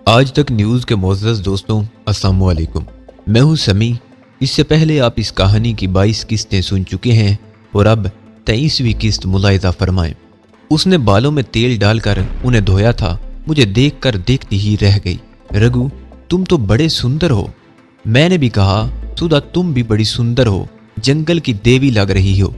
आज तक न्यूज़ के मोअज़्ज़ज़ दोस्तों, अस्सलाम वालेकुम। मैं हूं समी। इससे पहले आप इस कहानी की 22 किस्तें सुन चुके हैं और अब 23वीं किस्त मुलाहिज़ा फरमाएं। उसने बालों में तेल डालकर उन्हें धोया था। मुझे देखकर देखती ही रह गई। रघु, तुम तो बड़े सुंदर हो। मैंने भी कहा, सुधा तुम भी बड़ी सुंदर हो, जंगल की देवी लग रही हो।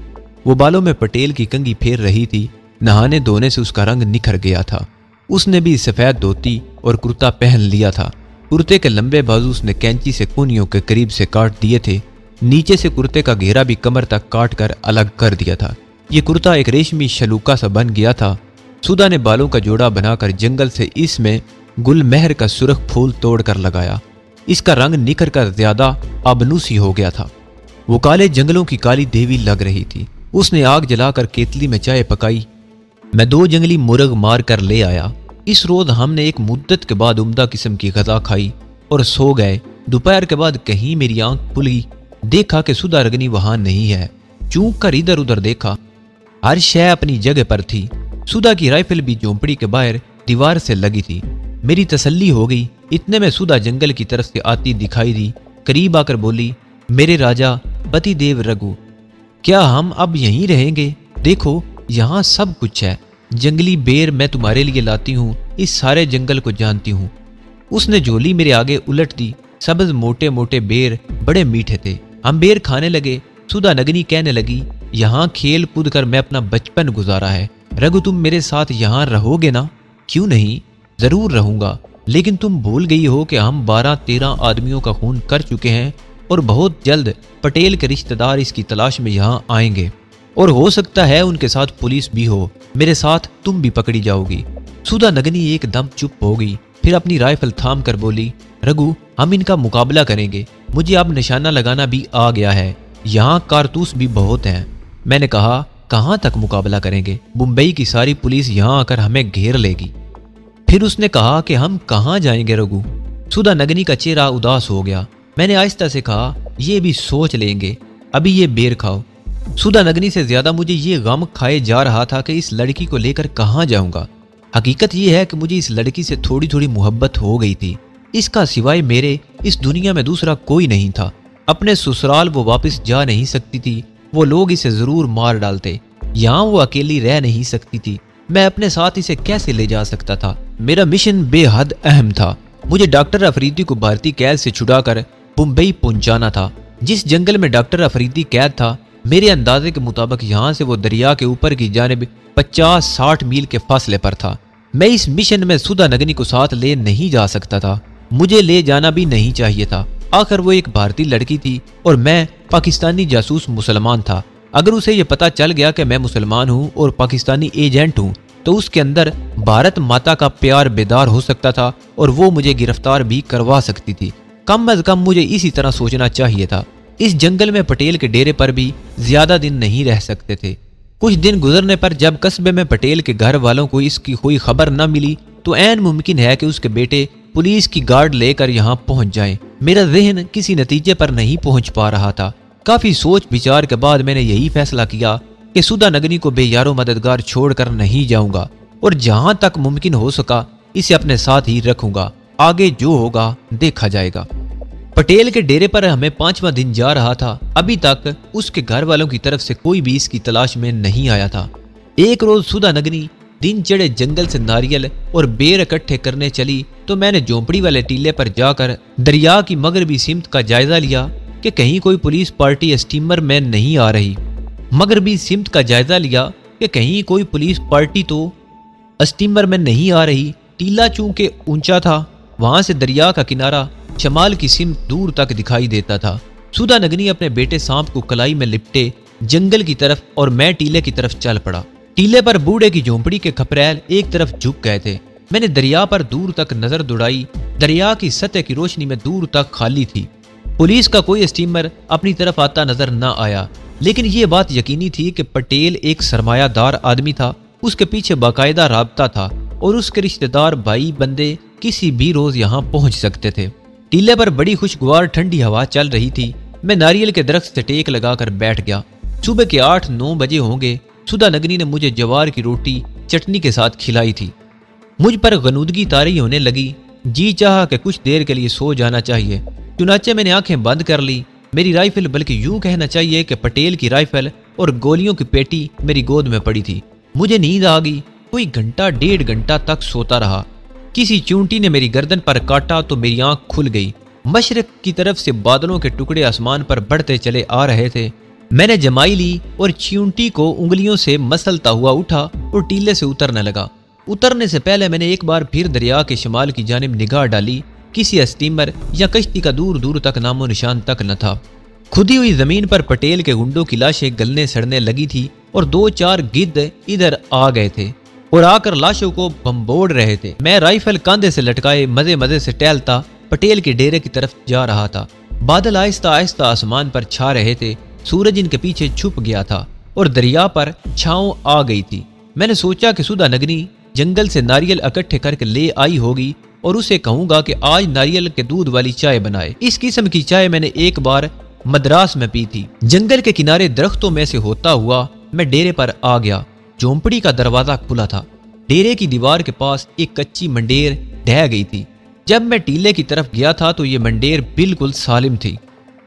वो बालों में पटेल की कंघी फेर रही थी। नहाने धोने से उसका रंग निखर गया था। उसने भी सफ़ेद धोती और कुर्ता पहन लिया था। कुर्ते के लंबे बाजू उसने कैंची से कूनियों के करीब से काट दिए थे। नीचे से कुर्ते का घेरा भी कमर तक काट कर अलग कर दिया था। ये कुर्ता एक रेशमी शलूका सा बन गया था। सुधा ने बालों का जोड़ा बनाकर जंगल से इसमें गुलमहर का सुर्ख फूल तोड़कर लगाया। इसका रंग निखर कर ज्यादा आबनूसी हो गया था। वो काले जंगलों की काली देवी लग रही थी। उसने आग जलाकर केतली में चाय पकाई। मैं 2 जंगली मुर्ग मार कर ले आया। इस रोज हमने एक मुद्दत के बाद उम्दा किस्म की गजा खाई और सो गए। दोपहर के बाद कहीं मेरी आंख खुली। देखा कि सुधा रगनी वहां नहीं है। चूक कर इधर उधर देखा। हर शय अपनी जगह पर थी। सुधा की राइफल भी झोंपड़ी के बाहर दीवार से लगी थी। मेरी तसल्ली हो गई। इतने में सुधा जंगल की तरफ से आती दिखाई दी। करीब आकर बोली, मेरे राजा पति देव रघु, क्या हम अब यहीं रहेंगे? देखो यहाँ सब कुछ है। जंगली बेर मैं तुम्हारे लिए लाती हूँ। इस सारे जंगल को जानती हूँ। उसने झोली मेरे आगे उलट दी। सब्ज मोटे मोटे बेर बड़े मीठे थे। हम बेर खाने लगे। सुधा नगनी कहने लगी, यहाँ खेल कूद कर मैं अपना बचपन गुजारा है। रघु, तुम मेरे साथ यहाँ रहोगे ना? क्यों नहीं, जरूर रहूंगा। लेकिन तुम भूल गई हो कि हम 12-13 आदमियों का खून कर चुके हैं और बहुत जल्द पटेल के रिश्तेदार इसकी तलाश में यहाँ आएंगे और हो सकता है उनके साथ पुलिस भी हो। मेरे साथ तुम भी पकड़ी जाओगी। सुधा नगनी एकदम चुप हो गई। फिर अपनी राइफल थाम कर बोली, रघु, हम इनका मुकाबला करेंगे। मुझे अब निशाना लगाना भी आ गया है। यहाँ कारतूस भी बहुत हैं। मैंने कहा, कहाँ तक मुकाबला करेंगे? मुंबई की सारी पुलिस यहाँ आकर हमें घेर लेगी। फिर उसने कहा कि हम कहाँ जाएंगे रघु? सुधा नगनी का चेहरा उदास हो गया। मैंने आहिस्ता से कहा, ये भी सोच लेंगे, अभी ये बेर खाओ। सुधा नगनी से ज्यादा मुझे ये गम खाए जा रहा था कि इस लड़की को लेकर कहाँ जाऊंगा। हकीकत ये है कि मुझे इस लड़की से थोड़ी थोड़ी मोहब्बत हो गई थी। इसका सिवाय मेरे इस दुनिया में दूसरा कोई नहीं था। अपने ससुराल वो वापस जा नहीं सकती थी। वो लोग इसे जरूर मार डालते। यहाँ वो अकेली रह नहीं सकती थी। मैं अपने साथ इसे कैसे ले जा सकता था? मेरा मिशन बेहद अहम था। मुझे डॉक्टर अफरीदी को भारतीय कैद से छुड़ाकर मुंबई पहुंचाना था। जिस जंगल में डॉक्टर अफरीदी कैद था, मेरे अंदाजे के मुताबिक यहाँ से वो दरिया के ऊपर की जानिब 50-60 मील के फासले पर था। मैं इस मिशन में सुधा नगनी को साथ ले नहीं जा सकता था। मुझे ले जाना भी नहीं चाहिए था। आखिर वो एक भारतीय लड़की थी और मैं पाकिस्तानी जासूस मुसलमान था। अगर उसे ये पता चल गया कि मैं मुसलमान हूँ और पाकिस्तानी एजेंट हूँ तो उसके अंदर भारत माता का प्यार बेदार हो सकता था और वो मुझे गिरफ्तार भी करवा सकती थी। कम अज कम मुझे इसी तरह सोचना चाहिए था। इस जंगल में पटेल के डेरे पर भी ज्यादा दिन नहीं रह सकते थे। कुछ दिन गुजरने पर जब कस्बे में पटेल के घर वालों को इसकी कोई खबर न मिली तो ऐन मुमकिन है कि उसके बेटे पुलिस की गार्ड लेकर यहाँ पहुंच जाएं। मेरा जहन किसी नतीजे पर नहीं पहुंच पा रहा था। काफी सोच विचार के बाद मैंने यही फैसला किया कि सुधा नगनी को बेयारो मददगार छोड़कर नहीं जाऊंगा और जहां तक मुमकिन हो सका इसे अपने साथ ही रखूंगा। आगे जो होगा देखा जाएगा। पटेल के डेरे पर हमें 5वां दिन जा रहा था। अभी तक उसके घर वालों की तरफ से कोई भी इसकी तलाश में नहीं आया था। एक रोज सुधा नगनी दिन चढ़े जंगल से नारियल और बेर इकट्ठे करने चली तो मैंने झोंपड़ी वाले टीले पर जाकर दरिया की मगरबी सिमत का जायजा लिया कि कहीं कोई पुलिस पार्टी स्टीमर में नहीं आ रही। मगरबी सिमत का जायजा लिया कि कहीं कोई पुलिस पार्टी तो स्टीमर में नहीं आ रही। टीला चूंकि ऊंचा था, वहां से दरिया का किनारा शमाल की सिमत दूर तक दिखाई देता था। सुधा नगनी अपने बेटे सांप को कलाई में लिपटे जंगल की तरफ और मैं टीले की तरफ चल पड़ा। टीले पर बूढ़े की झोंपड़ी के खपरैल एक तरफ झुक गए थे। मैंने दरिया पर दूर तक नजर दौड़ाई। दरिया की सतह की रोशनी में दूर तक खाली थी। पुलिस का कोई स्टीमर अपनी तरफ आता नजर न आया। लेकिन ये बात यकीनी थी कि पटेल एक सरमायादार आदमी था। उसके पीछे बाकायदा राबता था और उसके रिश्तेदार भाई बंदे किसी भी रोज यहाँ पहुंच सकते थे। टीले पर बड़ी खुशगवार ठंडी हवा चल रही थी। मैं नारियल के दरख्त से टेक लगाकर बैठ गया। सुबह के 8-9 बजे होंगे। सुधा नगनी ने मुझे जवार की रोटी चटनी के साथ खिलाई थी। मुझ पर गनूदगी तारी होने लगी। जी चाहा कि कुछ देर के लिए सो जाना चाहिए। चुनाचे मैंने आंखें बंद कर ली। मेरी राइफल, बल्कि यूं कहना चाहिए कि पटेल की राइफल और गोलियों की पेटी मेरी गोद में पड़ी थी। मुझे नींद आ गई। कोई घंटा 1.5 घंटा तक सोता रहा। किसी चूंटी ने मेरी गर्दन पर काटा तो मेरी आंख खुल गई। मशरिक की तरफ से बादलों के टुकड़े आसमान पर बढ़ते चले आ रहे थे। मैंने जमाई ली और चींटी को उंगलियों से मसलता हुआ उठा और टीले से उतरने लगा। उतरने से पहले मैंने एक बार फिर दरिया के शिमाल की जानिब निगाह डाली। किसी स्टीमर या कश्ती का दूर दूर तक नामो निशान तक न था। खुदी हुई जमीन पर पटेल के गुंडों की लाशें गलने सड़ने लगी थी और 2-4 गिद्ध इधर आ गए थे और आकर लाशों को बम्बोड़ रहे थे। मैं राइफल कंधे से लटकाए मजे मजे से टहलता पटेल के डेरे की तरफ जा रहा था। बादल आहिस्ता आहिस्ता आसमान पर छा रहे थे। सूरज इनके पीछे छुप गया था और दरिया पर छांव आ गई थी। मैंने सोचा कि सुधा नगनी जंगल से नारियल इकट्ठे करके ले आई होगी और उसे कहूंगा कि आज नारियल के दूध वाली चाय बनाए। इस किस्म की चाय मैंने एक बार मद्रास में पी थी। जंगल के किनारे दरख्तों में से होता हुआ मैं डेरे पर आ गया। झोंपड़ी का दरवाजा खुला था। डेरे की दीवार के पास एक कच्ची मंडेर ढह गई थी। जब मैं टीले की तरफ गया था तो ये मंडेर बिल्कुल सालिम थी।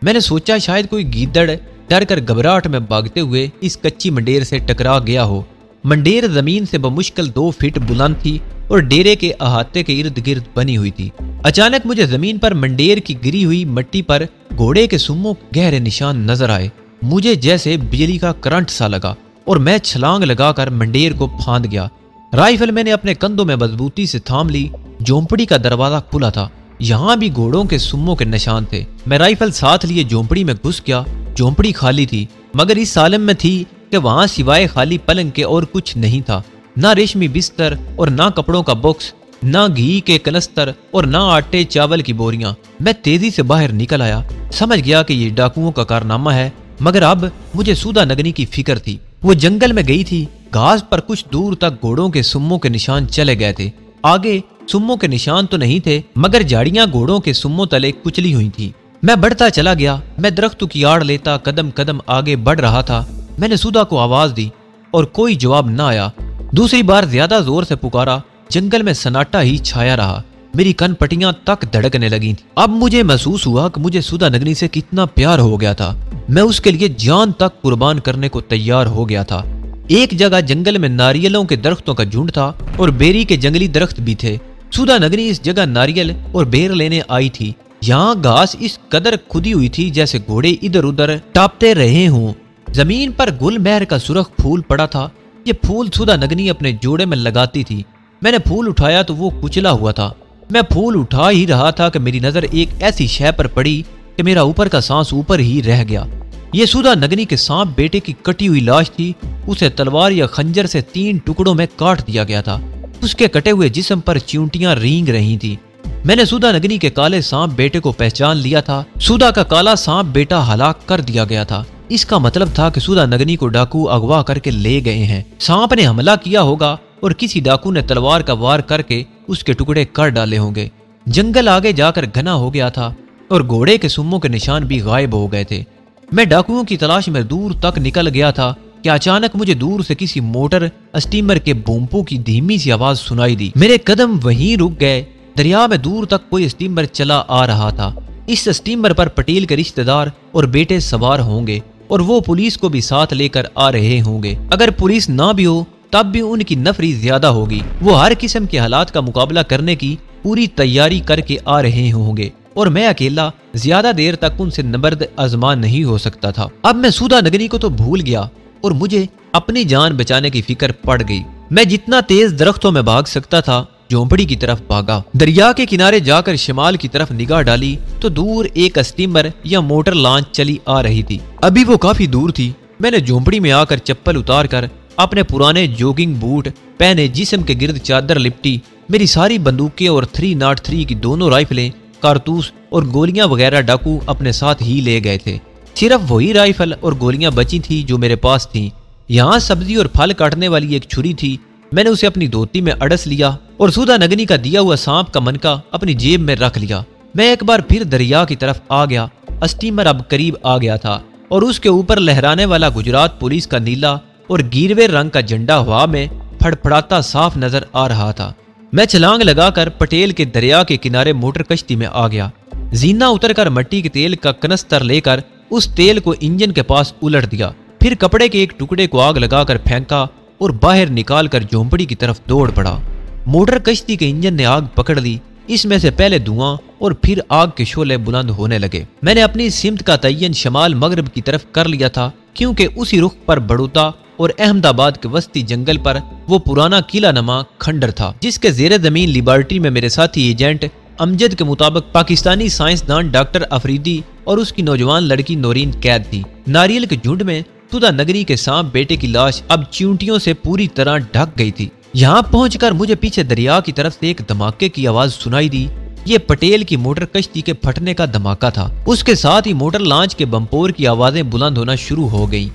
मैंने सोचा शायद कोई गीदड़ डर कर घबराहट में भागते हुए इस कच्ची मंडेर से टकरा गया हो। मंडेर जमीन से बमुश्किल 2 फीट बुलंद थी और डेरे के अहाते के इर्द गिर्द बनी हुई थी। अचानक मुझे जमीन पर मंडेर की गिरी हुई मिट्टी पर घोड़े के सुम्मों गहरे निशान नजर आए। मुझे जैसे बिजली का करंट सा लगा और मैं छलांग लगाकर मंडेर को फांद गया। राइफल मैंने अपने कंधों में मजबूती से थाम ली। झोंपड़ी का दरवाजा खुला था। यहाँ भी घोड़ों के सुम्मों के निशान थे। मैं राइफल साथ लिए झोंपड़ी में घुस गया। झोंपड़ी खाली थी, मगर इस सालम में थी कि वहां सिवाय खाली पलंग के और कुछ नहीं था। ना रेशमी बिस्तर और ना कपड़ों का बॉक्स, ना घी के कनस्तर और ना आटे चावल की बोरियां। मैं तेजी से बाहर निकल आया। समझ गया कि ये डाकुओं का कारनामा है, मगर अब मुझे सुधा नगनी की फिक्र थी। वो जंगल में गई थी। घास पर कुछ दूर तक घोड़ों के सुम्मों के निशान चले गए थे। आगे सुम्मों के निशान तो नहीं थे, मगर झाड़ियां घोड़ों के सुम्मों तले कुचली हुई थी। मैं बढ़ता चला गया। मैं दरख्तों की आड़ लेता कदम कदम आगे बढ़ रहा था। मैंने सुधा को आवाज दी और कोई जवाब न आया। दूसरी बार ज्यादा जोर से पुकारा। जंगल में सन्नाटा ही छाया रहा। मेरी कनपटियां तक धड़कने लगी थी। अब मुझे महसूस हुआ कि मुझे सुधा नगनी से कितना प्यार हो गया था। मैं उसके लिए जान तक कुर्बान करने को तैयार हो गया था। एक जगह जंगल में नारियलों के दरख्तों का झुंड था और बेरी के जंगली दरख्त भी थे। सुधा नगनी इस जगह नारियल और बेर लेने आई थी। यहाँ घास इस कदर खुदी हुई थी जैसे घोड़े इधर उधर टापते रहे हों। जमीन पर गुलमहर का सुर्ख फूल पड़ा था। ये फूल सुधा नगनी अपने जोड़े में लगाती थी। मैंने फूल उठाया तो वो कुचला हुआ था। मैं फूल उठा ही रहा था कि मेरी नजर एक ऐसी शय पर पड़ी कि मेरा ऊपर का सांस ऊपर ही रह गया। ये सुधा नगनी के सांप बेटे की कटी हुई लाश थी। उसे तलवार या खंजर से 3 टुकड़ों में काट दिया गया था। उसके कटे हुए जिस्म पर चींटियां रेंग रही थी। मैंने सुधा नगनी के काले सांप बेटे को पहचान लिया था। सुधा का काला सांप बेटा हलाक कर दिया गया था। इसका मतलब था कि सुधा नगनी को डाकू अगवा करके ले गए हैं। सांप ने हमला किया होगा और किसी डाकू ने तलवार का वार करके उसके टुकड़े कर डाले होंगे। जंगल आगे जाकर घना हो गया था और घोड़े के सुम्मों के निशान भी गायब हो गए थे। मैं डाकुओं की तलाश में दूर तक निकल गया था कि अचानक मुझे दूर से किसी मोटर स्टीमर के बूमपों की धीमी सी आवाज सुनाई दी। मेरे कदम वहीं रुक गए। दरिया में दूर तक कोई स्टीमर चला आ रहा था। इस स्टीमर पर पटेल के रिश्तेदार और बेटे सवार होंगे और वो पुलिस को भी साथ लेकर आ रहे होंगे। अगर पुलिस ना भी हो तब भी उनकी नफरी ज्यादा होगी। वो हर किस्म के हालात का मुकाबला करने की पूरी तैयारी करके आ रहे होंगे और मैं अकेला ज्यादा देर तक उनसे नबर्द आजमा नहीं हो सकता था। अब मैं सुधा नगनी को तो भूल गया और मुझे अपनी जान बचाने की फिक्र पड़ गई। मैं जितना तेज दरख्तों में भाग सकता था झोंपड़ी की तरफ भागा। दरिया के किनारे जाकर शिमाल की तरफ निगाह डाली तो दूर एक स्टीमर या मोटर लॉन्च चली आ रही थी। अभी वो काफी दूर थी। मैंने झोंपड़ी में आकर चप्पल उतार कर अपने पुराने जॉगिंग बूट पहने, जिस्म के गिर्द चादर लिपटी। मेरी सारी बंदूकें और 303 की दोनों राइफलें, कारतूस और गोलियां वगैरह डाकू अपने साथ ही ले गए थे। सिर्फ वही राइफल और गोलियां बची थी जो मेरे पास थी। यहाँ सब्जी और फल काटने वाली एक छुरी थी। मैंने उसे अपनी धोती में अड़स लिया और सुधा नगनी का दिया हुआ सांप का मनका अपनी जेब में रख लिया। मैं एक बार फिर दरिया की तरफ आ गया। स्टीमर अब करीब आ गया था और उसके ऊपर लहराने वाला गुजरात पुलिस का नीला और गिरवे रंग का झंडा हवा में फड़फड़ाता साफ नजर आ रहा था। मैं छलांग लगाकर पटेल के दरिया के किनारे मोटर कश्ती में आ गया। जीना उतरकर मट्टी के तेल का कनस्तर लेकर उस तेल को इंजन के पास उलट दिया। फिर कपड़े के एक टुकड़े को आग लगाकर फेंका और बाहर निकालकर झोंपड़ी की तरफ दौड़ पड़ा। मोटर कश्ती के इंजन ने आग पकड़ ली। इसमें से पहले धुआं और फिर आग के शोले बुलंद होने लगे। मैंने अपनी सिमत का तयन शमाल मगरब की तरफ कर लिया था, क्योंकि उसी रुख पर बड़ौदा और अहमदाबाद के वस्ती जंगल पर वो पुराना किला नमा खंडर था, जिसके जेर जमीन लिबर्टी में मेरे साथी एजेंट अमजद के मुताबिक पाकिस्तानी साइंसदान डॉक्टर अफरीदी और उसकी नौजवान लड़की नौरीन कैद थी। नारियल के झुंड में तुदा नगरी के सांप बेटे की लाश अब चींटियों से पूरी तरह ढक गई थी। यहाँ पहुंचकर मुझे पीछे दरिया की तरफ से एक धमाके की आवाज सुनाई दी। ये पटेल की मोटर कश्ती के फटने का धमाका था। उसके साथ ही मोटर लॉन्च के बम्पोर की आवाजें बुलंद होना शुरू हो गईं।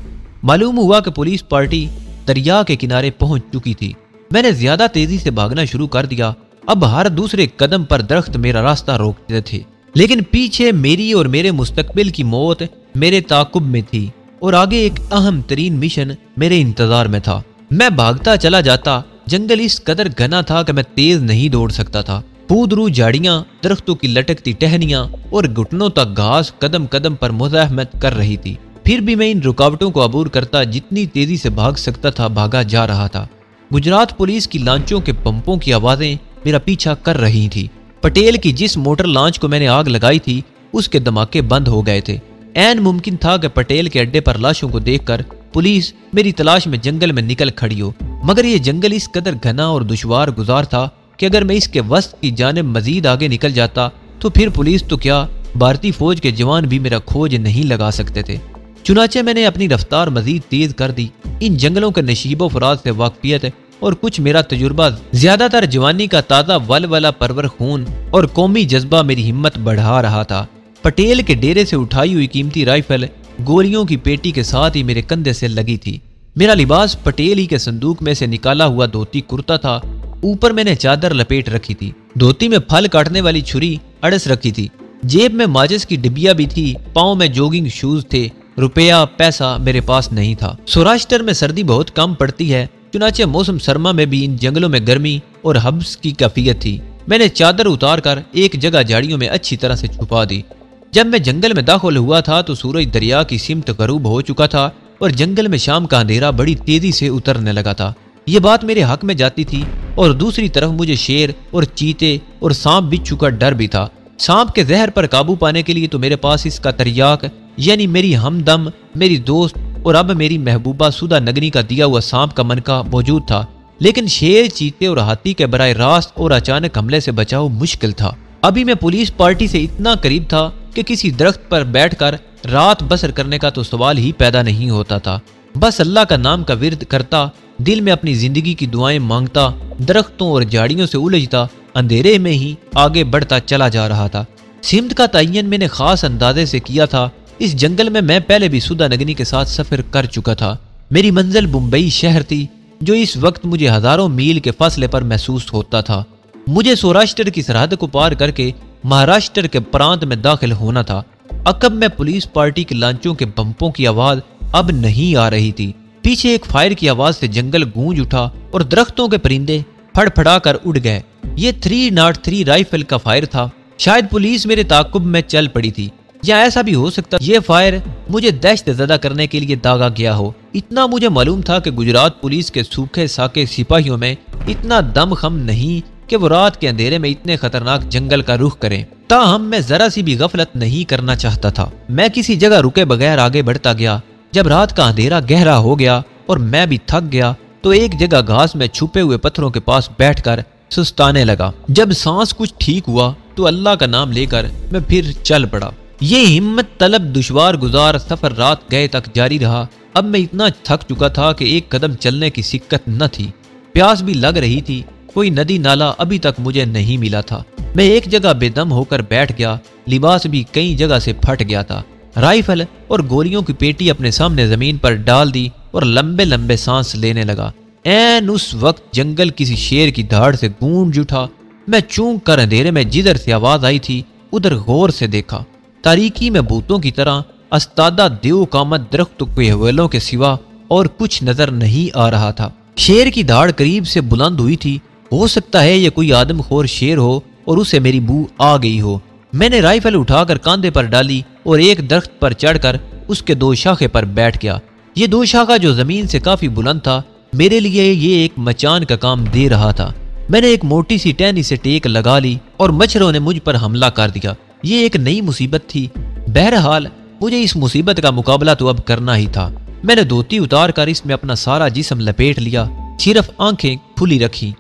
मालूम हुआ कि पुलिस पार्टी दरिया के किनारे पहुंच चुकी थी। मैंने ज्यादा तेजी से भागना शुरू कर दिया। अब हर दूसरे कदम पर दरख्त मेरा रास्ता रोकते थे, लेकिन पीछे मेरी और मेरे मुस्तकबिल की मौत मेरे ताकुब में थी और आगे एक अहम तरीन मिशन मेरे इंतजार में था। मैं भागता चला जाता। जंगल इस कदर घना था कि मैं तेज नहीं दौड़ सकता था। फूदरू झाड़ियां, दरख्तों की लटकती टहनियां और घुटनों तक घास कदम कदम पर मुज़ाहमत कर रही थी। फिर भी मैं इन रुकावटों को अबूर करता जितनी तेजी से भाग सकता था भागा जा रहा था। गुजरात पुलिस की लांचों के पंपों की आवाजें मेरा पीछा कर रही थी। पटेल की जिस मोटर लॉन्च को मैंने आग लगाई थी उसके धमाके बंद हो गए थे। ऐन मुमकिन था कि पटेल के अड्डे पर लाशों को देखकर पुलिस मेरी तलाश में जंगल में निकल खड़ी हो, मगर ये जंगल इस कदर घना और दुश्वार गुजार था कि अगर मैं इसके वस्त की जानिब मजीद आगे निकल जाता तो फिर पुलिस तो क्या, भारतीय फौज के जवान भी मेरा खोज नहीं लगा सकते थे। चुनाचे मैंने अपनी रफ्तार मजीद तेज कर दी। इन जंगलों के नशीबो फराज से वाकफियत और कुछ मेरा तजुर्बा, ज्यादातर जवानी का ताज़ा वलवला परवर खून और कौमी जज्बा मेरी हिम्मत बढ़ा रहा था। पटेल के डेरे से उठाई हुई कीमती राइफल गोलियों की पेटी के साथ ही मेरे कंधे से लगी थी। मेरा लिबास पटेल ही के संदूक में से निकाला हुआ धोती कुर्ता था। ऊपर मैंने चादर लपेट रखी थी। धोती में फल काटने वाली छुरी अड़स रखी थी। जेब में माचिस की डिबिया भी थी। पाँव में जॉगिंग शूज थे। रुपया पैसा मेरे पास नहीं था। सौराष्ट्र में सर्दी बहुत कम पड़ती है, चुनाचे मौसम सरमा में भी इन जंगलों में गर्मी और हब्स की कैफियत थी। मैंने चादर उतार कर एक जगह झाड़ियों में अच्छी तरह से छुपा दी। जब मैं जंगल में दाखिल हुआ था तो सूरज दरिया की सिमत गरूब हो चुका था और जंगल में शाम का अंधेरा बड़ी तेजी से उतरने लगा था। ये बात मेरे हक में जाती थी और दूसरी तरफ मुझे शेर और चीते और सांप बिच्छू का डर भी था। सांप के जहर पर काबू पाने के लिए तो मेरे पास इसका तरियाक यानी मेरी हमदम, मेरी दोस्त और अब मेरी महबूबा सुधा नगरी का दिया हुआ सांप का मनका मौजूद था, लेकिन शेर, चीते और हाथी के बराह रास्त और अचानक हमले से बचाव मुश्किल था। अभी मैं पुलिस पार्टी से इतना करीब था कि किसी दरख्त पर बैठकर रात बसर करने का तो सवाल ही पैदा नहीं होता था। बस अल्लाह का नाम का विर्द करता, दिल में अपनी जिंदगी की दुआएं मांगता, दरख्तों और झाड़ियों से उलझता, अंधेरे में ही आगे बढ़ता चला जा रहा था। सिमत का तयन मैंने खास अंदाजे से किया था। इस जंगल में मैं पहले भी सुधा नगनी के साथ सफर कर चुका था। मेरी मंजिल मुंबई शहर थी, जो इस वक्त मुझे हजारों मील के फासले पर महसूस होता था। मुझे सौराष्ट्र की सरहद को पार करके महाराष्ट्र के प्रांत में दाखिल होना था। अकब में पुलिस पार्टी के लांचों के बम्पों की आवाज अब नहीं आ रही थी। पीछे एक फायर की आवाज से जंगल गूंज उठा और दरख्तों के परिंदे फड़फड़ा कर उड़ गए। ये 303 राइफल का फायर था। शायद पुलिस मेरे ताकुब में चल पड़ी थी, या ऐसा भी हो सकता ये फायर मुझे दहशत ज़दा करने के लिए दागा गया हो। इतना मुझे मालूम था कि गुजरात पुलिस के सूखे साके सिपाहियों में इतना दमखम नहीं कि वो रात के अंधेरे में इतने खतरनाक जंगल का रुख करें। ताहम मैं जरा सी भी गफलत नहीं करना चाहता था। मैं किसी जगह रुके बगैर आगे बढ़ता गया। जब रात का अंधेरा गहरा हो गया और मैं भी थक गया तो एक जगह घास में छुपे हुए पत्थरों के पास बैठकर सुस्ताने लगा। जब सांस कुछ ठीक हुआ तो अल्लाह का नाम लेकर मैं फिर चल पड़ा। ये हिम्मत तलब दुश्वार गुजार सफर रात गए तक जारी रहा। अब मैं इतना थक चुका था कि एक कदम चलने की सिक्कत न थी। प्यास भी लग रही थी। कोई नदी नाला अभी तक मुझे नहीं मिला था। मैं एक जगह बेदम होकर बैठ गया। लिबास भी कई जगह से फट गया था। राइफल और गोलियों की पेटी अपने सामने जमीन पर डाल दी और लंबे लंबे सांस लेने लगा। ऐन उस वक्त जंगल किसी शेर की धाड़ से गूंज उठा। मैं चूक कर अंधेरे में जिधर से आवाज आई थी उधर गौर से देखा। तारीकी में भूतों की तरह अस्तादा देव कामत दरख्तों के हवेलों के सिवा और कुछ नजर नहीं आ रहा था। शेर की धाड़ करीब से बुलंद हुई थी। हो सकता है ये कोई आदमखोर शेर हो और उसे मेरी बू आ गई हो। मैंने राइफल उठाकर कांधे पर डाली और एक दरख्त पर चढ़कर उसके 2 शाखे पर बैठ गया। ये 2 शाखा जो जमीन से काफी बुलंद था, मेरे लिए ये एक मचान का काम दे रहा था। मैंने एक मोटी सी टहनी से टेक लगा ली और मच्छरों ने मुझ पर हमला कर दिया। ये एक नई मुसीबत थी। बहरहाल मुझे इस मुसीबत का मुकाबला तो अब करना ही था। मैंने धोती उतार कर इसमें अपना सारा जिस्म लपेट लिया, सिर्फ आंखें खुली रखी।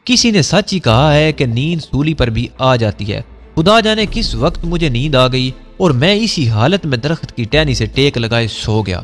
किसी ने सच ही कहा है कि नींद सूली पर भी आ जाती है। खुदा जाने किस वक्त मुझे नींद आ गई और मैं इसी हालत में दरख्त की टहनी से टेक लगाए सो गया।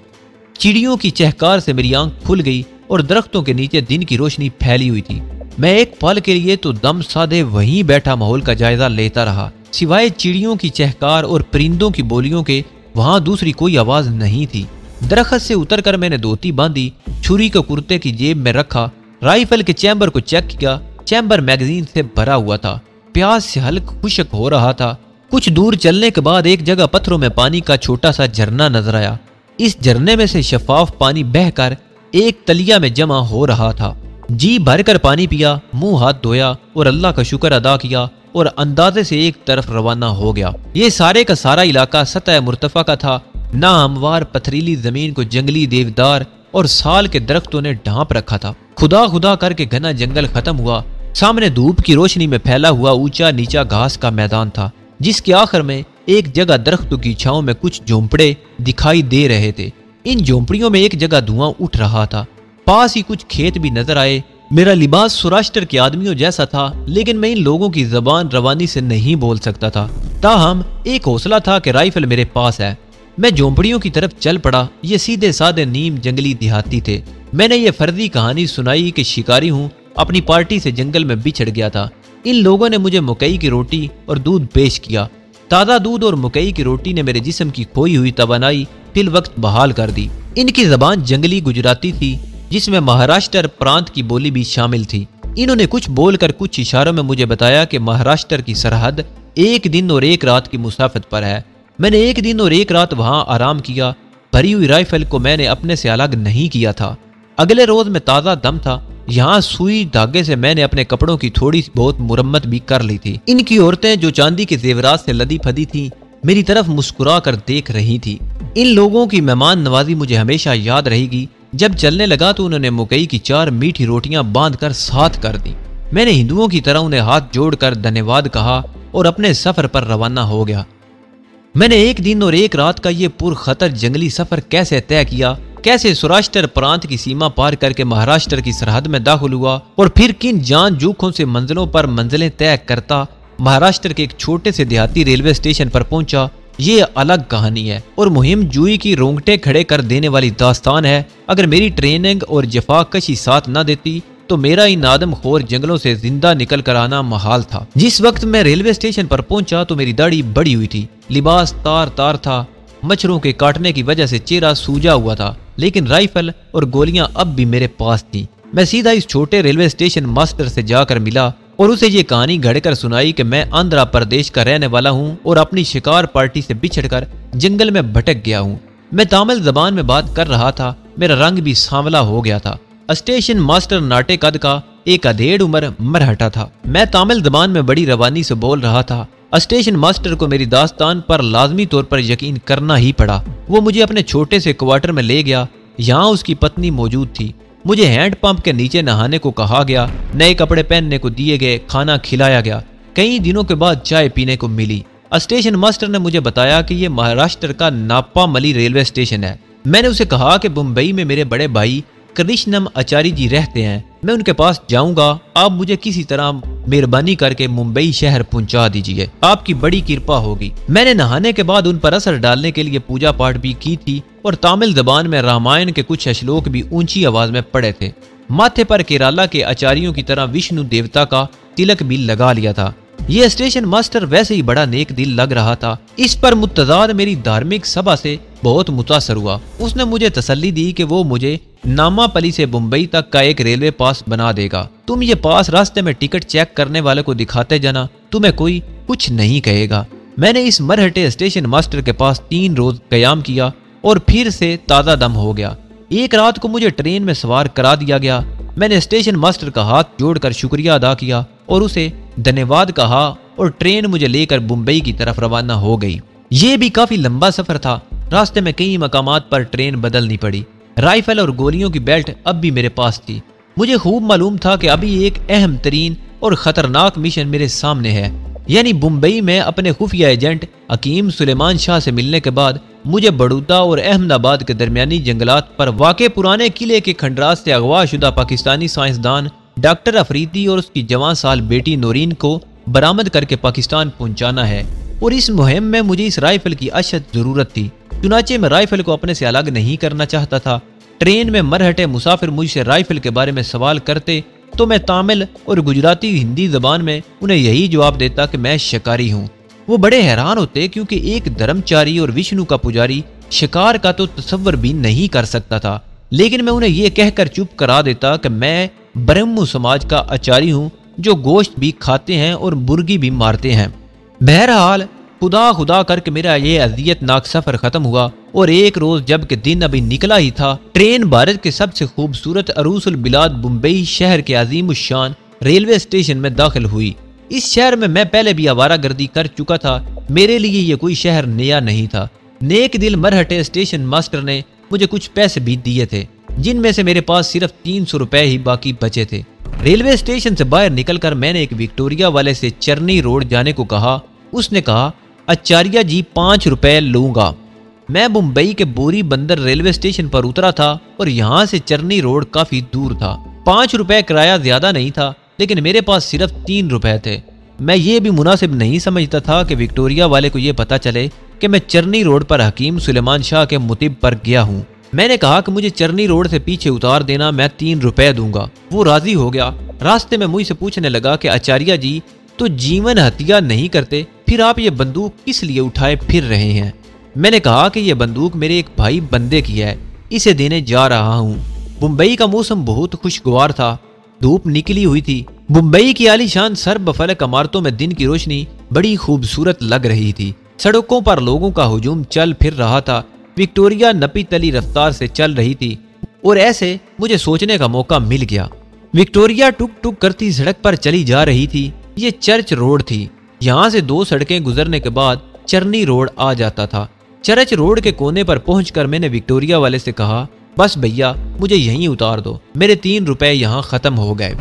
चिड़ियों की चहकार से मेरी आंख खुल गई और दरख्तों के नीचे दिन की रोशनी फैली हुई थी। मैं एक पल के लिए तो दम साधे वहीं बैठा माहौल का जायजा लेता रहा। सिवाय चिड़ियों की चहकार और परिंदों की बोलियों के वहां दूसरी कोई आवाज नहीं थी। दरख्त से उतरकर मैंने धोती बांधी, छुरी को कुर्ते की जेब में रखा, राइफल के चैम्बर को चेक किया। चैम्बर मैगजीन से भरा हुआ था। प्यास से हल्क खुशक हो रहा था। कुछ दूर चलने के बाद एक जगह पत्थरों में पानी का छोटा सा झरना नजर आया। इस झरने में से शफाफ पानी बहकर एक तलिया में जमा हो रहा था। जी भरकर पानी पिया, मुंह हाथ धोया और अल्लाह का शुक्र अदा किया और अंदाजे से एक तरफ रवाना हो गया। ये सारे का सारा इलाका सतह मुर्तफा का था। ना हमवार पथरीली जमीन को जंगली देवदार और साल के दरख्तों ने ढांप रखा था। खुदा खुदा करके घना जंगल खत्म हुआ। सामने धूप की रोशनी में फैला हुआ ऊंचा नीचा घास का मैदान था, जिसके आखिर में एक जगह दरख्तों की छांव में कुछ झोंपड़े दिखाई दे रहे थे। इन झोंपड़ियों में एक जगह धुआं उठ रहा था। पास ही कुछ खेत भी नजर आए। मेरा लिबास सौराष्ट्र के आदमियों जैसा था, लेकिन मैं इन लोगों की जबान रवानी से नहीं बोल सकता था। ताहम एक हौसला था कि राइफल मेरे पास है। मैं झोंपड़ियों की तरफ चल पड़ा। ये सीधे साधे नीम जंगली देहाती थे। मैंने ये फर्जी कहानी सुनाई कि शिकारी हूँ, अपनी पार्टी से जंगल में बिछड़ गया था। इन लोगों ने मुझे मकई की रोटी और दूध पेश किया। ताज़ा दूध और मकई की रोटी ने मेरे जिस्म की खोई हुई तवानाई फिल वक्त बहाल कर दी। इनकी जबान जंगली गुजराती थी, जिसमें महाराष्ट्र प्रांत की बोली भी शामिल थी। इन्होंने कुछ बोलकर कुछ इशारों में मुझे बताया कि महाराष्ट्र की सरहद 1 दिन और 1 रात की मुसाफत पर है। मैंने 1 दिन और 1 रात वहां आराम किया। भरी हुई राइफल को मैंने अपने से अलग नहीं किया था। अगले रोज में ताज़ा दम था। यहाँ सुई धागे से मैंने अपने कपड़ों की थोड़ी बहुत मुरम्मत भी कर ली थी। इनकी औरतें जो चांदी के जेवरात से लदी फदी थी, मेरी तरफ मुस्कुरा कर देख रही थी। इन लोगों की मेहमान नवाजी मुझे हमेशा याद रहेगी। जब चलने लगा तो उन्होंने मकई की 4 मीठी रोटियां बांधकर साथ कर दी। मैंने हिंदुओं की तरह उन्हें हाथ जोड़कर धन्यवाद कहा और अपने सफर पर रवाना हो गया। मैंने 1 दिन और 1 रात का ये पुरखतर जंगली सफर कैसे तय किया, कैसे सौराष्ट्र प्रांत की सीमा पार करके महाराष्ट्र की सरहद में दाखिल हुआ और फिर किन जान जूखों से मंजिलों पर मंजिलें तय करता महाराष्ट्र के एक छोटे से देहाती रेलवे स्टेशन पर पहुंचा, ये अलग कहानी है और मुहिम जुई की रोंगटे खड़े कर देने वाली दास्तान है। अगर मेरी ट्रेनिंग और जफाकशी साथ न देती तो मेरा इन आदमखोर जंगलों से जिंदा निकल कर आना महाल था। जिस वक्त मैं रेलवे स्टेशन पर पहुंचा तो मेरी दाढ़ी बड़ी हुई थी, लिबास तार तार था। मच्छरों के काटने की वजह से चेहरा सूजा हुआ था, लेकिन राइफल और गोलियां अब भी मेरे पास थी। मैं सीधा इस छोटे रेलवे स्टेशन मास्टर से जाकर मिला और उसे ये कहानी घड़कर सुनाई कि मैं आंध्र प्रदेश का रहने वाला हूँ और अपनी शिकार पार्टी से बिछड़कर जंगल में भटक गया हूँ। मैं तमिल जबान में बात कर रहा था। मेरा रंग भी सांवला हो गया था। स्टेशन मास्टर नाटे कद का, एक अधेड़ उम्र मरहटा था। मैं तमिल जबान में बड़ी रवानी से बोल रहा था। स्टेशन मास्टर को मेरी दास्तान पर लाजमी तौर पर यकीन करना ही पड़ा। वो मुझे अपने छोटे से क्वार्टर में ले गया। यहाँ उसकी पत्नी मौजूद थी। मुझे हैंडपंप के नीचे नहाने को कहा गया, नए कपड़े पहनने को दिए गए, खाना खिलाया गया। कई दिनों के बाद चाय पीने को मिली। स्टेशन मास्टर ने मुझे बताया कि यह महाराष्ट्र का नाप्पामली रेलवे स्टेशन है। मैंने उसे कहा कि मुंबई में मेरे बड़े भाई कृष्णम आचार्य जी रहते हैं, मैं उनके पास जाऊंगा। आप मुझे किसी तरह मेहरबानी करके मुंबई शहर पहुंचा दीजिए, आपकी बड़ी कृपा होगी। मैंने नहाने के बाद उन पर असर डालने के लिए पूजा पाठ भी की थी और तमिल जबान में रामायण के कुछ श्लोक भी ऊंची आवाज में पढ़े थे। माथे पर केरला के आचार्यों की तरह विष्णु देवता का तिलक भी लगा लिया था। यह स्टेशन मास्टर वैसे ही बड़ा नेक दिल लग रहा था। इस पर मुत्तजाद मेरी धार्मिक सभा से बहुत मुतासर हुआ। उसने मुझे तसल्ली दी कि वो मुझे नामापली से मुंबई तक का एक रेलवे पास बना देगा। तुम ये पास रास्ते में टिकट चेक करने वाले को दिखाते जाना, तुम्हें कोई कुछ नहीं कहेगा। मैंने इस मरहटे स्टेशन मास्टर के पास 3 रोज कयाम किया और फिर से ताज़ा दम हो गया। एक रात को मुझे ट्रेन में सवार करा दिया गया। मैंने स्टेशन मास्टर का हाथ जोड़कर शुक्रिया अदा किया और उसे धन्यवाद कहा और ट्रेन मुझे लेकर मुंबई की तरफ रवाना हो गई। ये भी काफी लंबा सफर था। रास्ते में कई मकामात पर ट्रेन बदलनी पड़ी। राइफल और गोलियों की बेल्ट अब भी मेरे पास थी। मुझे खूब मालूम था कि अभी एक अहम तरीन और खतरनाक मिशन मेरे सामने है, यानी मुंबई में अपने खुफिया एजेंट हकीम सुलेमान शाह से मिलने के बाद मुझे बड़ौदा और अहमदाबाद के दरमियानी जंगलात पर वाक़े पुराने किले के खंडरात से अगवा शुदा पाकिस्तानी साइंसदान डॉक्टर अफरीदी और उसकी जवान साल बेटी नौरीन को बरामद करके पाकिस्तान पहुंचाना है। और इस मुहिम में मुझे इस राइफल की अशद जरूरत थी। चुनाचे मैं राइफल को अपने से अलग नहीं करना चाहता था। ट्रेन में मरहटे मुसाफिर मुझसे राइफल के बारे में सवाल करते तो मैं तामिल और गुजराती हिंदी जबान में उन्हें यही जवाब देता कि मैं शिकारी हूँ। वो बड़े हैरान होते क्योंकि एक धर्मचारी और विष्णु का पुजारी शिकार का तो तसव्वुर भी नहीं कर सकता था। लेकिन मैं उन्हें यह कहकर चुप करा देता कि मैं ब्रह्मु समाज का आचार्य हूँ जो गोश्त भी खाते हैं और मुर्गी भी मारते हैं। बहरहाल खुदा खुदा करके मेरा ये अजियतनाक सफर खत्म हुआ और एक रोज जबकि दिन अभी निकला ही था, ट्रेन भारत के सबसे खूबसूरत अरूसुल बिलाद मुंबई शहर के अजीम शान रेलवे स्टेशन में दाखिल हुई। इस शहर में मैं पहले भी आवारागर्दी कर चुका था। मेरे लिए ये कोई शहर नया नहीं था। नेक दिल मरहटे स्टेशन मास्टर ने मुझे कुछ पैसे भी दिए थे, जिनमें से मेरे पास सिर्फ 300 रुपए ही बाकी बचे थे। रेलवे स्टेशन से बाहर निकलकर मैंने एक विक्टोरिया वाले से चरनी रोड जाने को कहा। उसने कहा, आचार्य जी 5 रुपए लूंगा। मैं मुंबई के बोरी बंदर रेलवे स्टेशन पर उतरा था और यहाँ से चरनी रोड काफी दूर था। 5 रुपए किराया ज्यादा नहीं था, लेकिन मेरे पास सिर्फ 3 रुपए थे। मैं ये भी मुनासिब नहीं समझता था कि विक्टोरिया वाले को ये पता चले कि मैं चरनी रोड पर हकीम सुलेमान शाह के मुतिब पर गया हूँ। मैंने कहा कि मुझे चरनी रोड से पीछे उतार देना, मैं 3 रुपए दूंगा। वो राजी हो गया। रास्ते में मुझसे पूछने लगा कि आचार्य जी तो जीवन हत्या नहीं करते, फिर आप ये बंदूक किस लिए उठाए फिर रहे हैं? मैंने कहा कि यह बंदूक मेरे एक भाई बंदे की है, इसे देने जा रहा हूँ। मुंबई का मौसम बहुत खुशगवार था। धूप निकली हुई थी। मुंबई की आलीशान सर्ब फलक इमारतों में दिन की रोशनी बड़ी खूबसूरत लग रही थी। सड़कों पर लोगों का हुजूम चल फिर रहा था। विक्टोरिया नपी तली रफ्तार से चल रही थी और ऐसे मुझे सोचने का मौका मिल गया। विक्टोरिया टुक टुक करती सड़क पर चली जा रही थी। ये चर्च रोड थी। यहाँ से 2 सड़कें गुजरने के बाद चरनी रोड आ जाता था। चर्च रोड के कोने पर पहुंचकर मैंने विक्टोरिया वाले से कहा, बस भैया मुझे यहीं उतार दो, मेरे 3 रुपए यहाँ खत्म हो गए।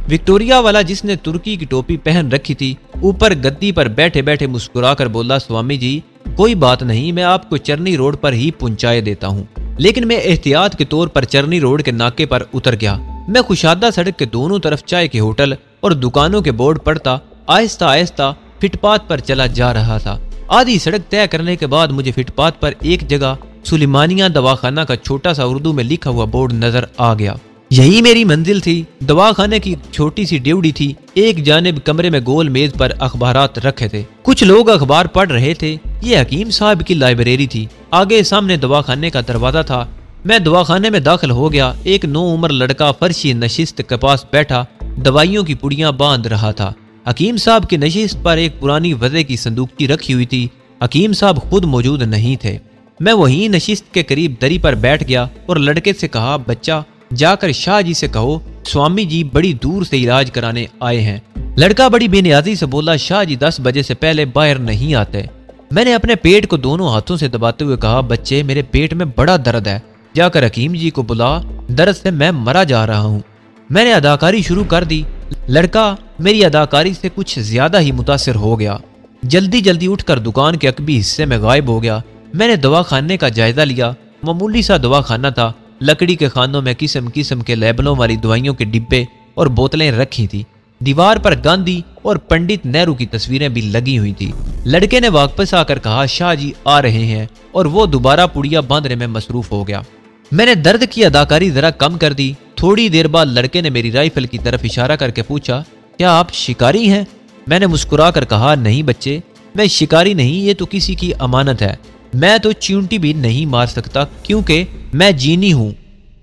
विक्टोरिया वाला, जिसने तुर्की की टोपी पहन रखी थी, ऊपर गद्दी पर बैठे बैठे मुस्कुराकर बोला, स्वामी जी कोई बात नहीं, मैं आपको चरनी रोड पर ही पहुंचाए देता हूँ। लेकिन मैं एहतियात के तौर पर चरनी रोड के नाके पर उतर गया। मैं खुशादा सड़क के दोनों तरफ चाय के होटल और दुकानों के बोर्ड पढ़ता आहिस्ता आहिस्ता फुटपाथ पर चला जा रहा था। आधी सड़क तय करने के बाद मुझे फुटपाथ पर एक जगह सुलेमानिया दवाखाना का छोटा सा उर्दू में लिखा हुआ बोर्ड नजर आ गया। यही मेरी मंजिल थी। दवाखाने की छोटी सी ड्यूटी थी। एक जानिब कमरे में गोल मेज पर अखबारात रखे थे। कुछ लोग अखबार पढ़ रहे थे। ये हकीम साहब की लाइब्रेरी थी। आगे सामने दवाखाने का दरवाजा था। मैं दवाखाने में दाखिल हो गया। एक नौ उम्र लड़का फर्शी नशिस्त के पास बैठा दवाइयों की पुड़ियां बांध रहा था। हकीम साहब की नशिस्त पर एक पुरानी वज़े की संदूकची रखी हुई थी। हकीम साहब खुद मौजूद नहीं थे। मैं वहीं नशिस्त के करीब दरी पर बैठ गया और लड़के से कहा, बच्चा जाकर शाह जी से कहो स्वामी जी बड़ी दूर से इलाज कराने आए हैं। लड़का बड़ी बेनियाजी से बोला, शाह जी 10 बजे से पहले बाहर नहीं आते। मैंने अपने पेट को दोनों हाथों से दबाते हुए कहा, बच्चे मेरे पेट में बड़ा दर्द है, जाकर हकीम जी को बुला, दर्द से मैं मरा जा रहा हूँ। मैंने अदाकारी शुरू कर दी। लड़का मेरी अदाकारी से कुछ ज्यादा ही मुतासिर हो गया। जल्दी जल्दी उठकर दुकान के अकबी हिस्से में गायब हो गया। मैंने दवाखाने का जायजा लिया। मामूली सा दवाखाना था। लकड़ी के खानों में किस्म किस्म के लेबलों वाली दवाइयों के डिब्बे और बोतलें रखी थी। दीवार पर गांधी और पंडित नेहरू की तस्वीरें भी लगी हुई थी। लड़के ने वापस आकर कहा, शाह जी आ रहे हैं, और वो दोबारा पुड़िया बांधने में मसरूफ हो गया। मैंने दर्द की अदाकारी जरा कम कर दी। थोड़ी देर बाद लड़के ने मेरी राइफल की तरफ इशारा करके पूछा, क्या आप शिकारी हैं? मैंने मुस्कुरा कर कहा, नहीं बच्चे, मैं शिकारी नहीं, ये तो किसी की अमानत है। मैं तो चींटी भी नहीं मार सकता क्योंकि मैं जीनी हूँ।